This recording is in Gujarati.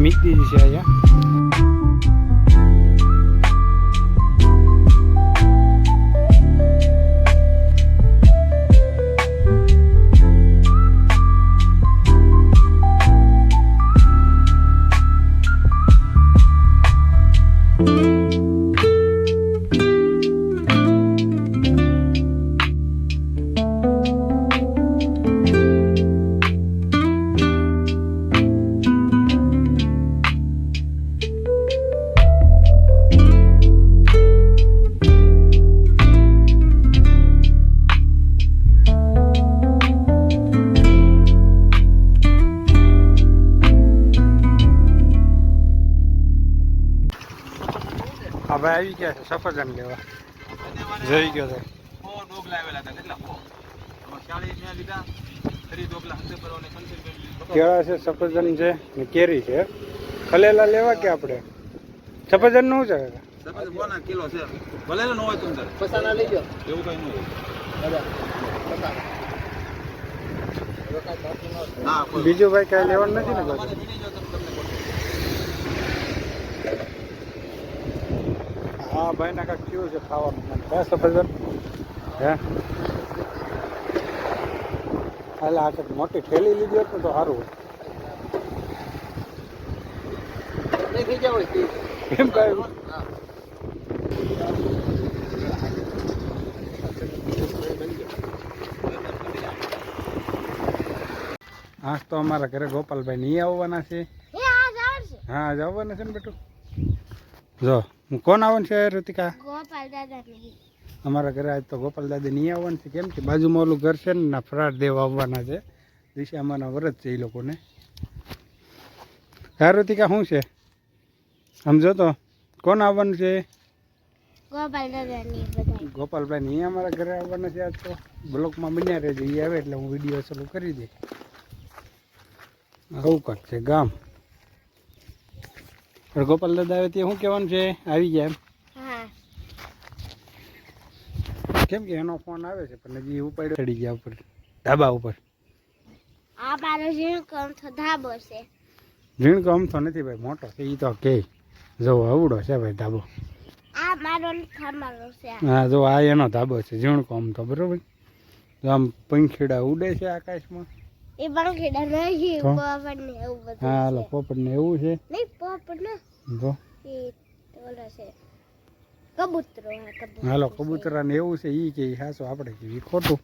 મીકી દીધી છે અહીંયા. હવે આવી ગયા છે સફરજન લેવા. જોઈ ગયો તો કેળા છે, સફરજન છે ને કેરી છે. ખલેલા લેવા કે આપણે સફરજન નું છે કિલો છે, ભલે ન હોય તો પસાના લઈ ગયો એવું કઈ ન હોય. બીજું ભાઈ કઈ લેવાનું નથી ને બધું. હા ભાઈ ના કાંઈક કેવું છે ખાવાનું હે સફરજન હે હાલ આ કંઈક મોટી થેલી લીધી હોત ને તો સારું હોય. એમ કહ્યું હા તો અમારા ઘરે ગોપાલભાઈ નહીં આવવાના છે. હા આજ આવવાના છે ને બેટું. જો કોણ આવવાનું છે ઋતિકા? ગોપાલ દાદા નહીં. અમારા ઘરે આજ તો ગોપાલ દાદા નહીં આવવાનું છે. કેમ કે બાજુમાં ઓલું ઘર છે ને ફરાળ દેવ આવવાના છે. દિશામાંના વ્રત છે એ લોકોને. હા ઋતિકા શું છે સમજો તો કોણ આવવાનું છે? ગોપાલ દાદા નહીં. બધા ગોપાલભાઈ નહીં અમારા ઘરે આવવાના છે. આજ તો બ્લોકમાં બન્યા રહેજો. એ આવે એટલે હું વિડીયો ચાલુ કરી દઈ. આવું કાંક છે ગામ. ગોપાલ દાદા આવે ત્યાં શું કહેવાનું છે? આવી ગયા એમ? હા. કેમ કે એનો ફોન આવે છે પણ હજી ઉપાડ્યો ચડી ગયા ઉપર ધાબા ઉપર. આ મારો ઝીણકો તો ધાબો છે. ઝીણકો અમથો નથી ભાઈ, મોટો છે. એ તો કે જો અવડો છે ભાઈ ધાબો. આ મારો તમારો છે. હા જો આ એનો ધાબો છે ઝીણકો અમથો, બરોબર. જો આમ પંખીડા ઉડે છે આકાશમાં. એ પંખીડા નહીં, પોપટ ને એવું બધું. હા હાલો પોપટ ને એવું છે. નહીં પોપટ ને જો એ ઓલો છે કબૂતરો. હા કબૂતર. હાલો કબૂતરા ને એવું છે. એ કે હાસો આપણે કે ખોટું.